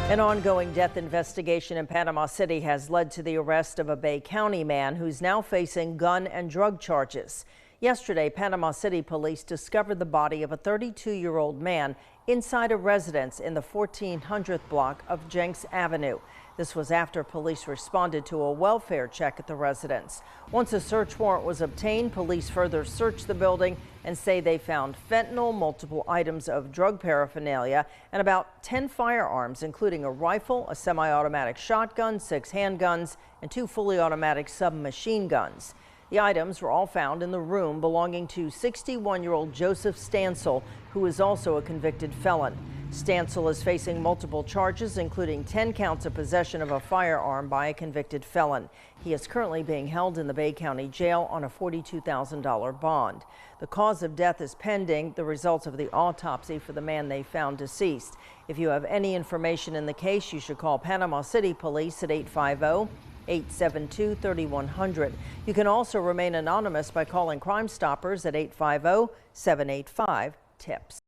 An ongoing death investigation in Panama City has led to the arrest of a Bay County man who's now facing gun and drug charges. Yesterday, Panama City police discovered the body of a 32-year-old man inside a residence in the 1400th block of Jenks Avenue. This was after police responded to a welfare check at the residence. Once a search warrant was obtained, police further searched the building and say they found fentanyl, multiple items of drug paraphernalia, and about 10 firearms, including a rifle, a semi-automatic shotgun, 6 handguns, and 2 fully automatic submachine guns. The items were all found in the room belonging to 61-year-old Joseph Stansel, who is also a convicted felon. Stansel is facing multiple charges, including 10 counts of possession of a firearm by a convicted felon. He is currently being held in the Bay County Jail on a $42,000 bond. The cause of death is pending the results of the autopsy for the man they found deceased. If you have any information in the case, you should call Panama City Police at 850-872-3100. You can also remain anonymous by calling Crime Stoppers at 850-785-TIPS.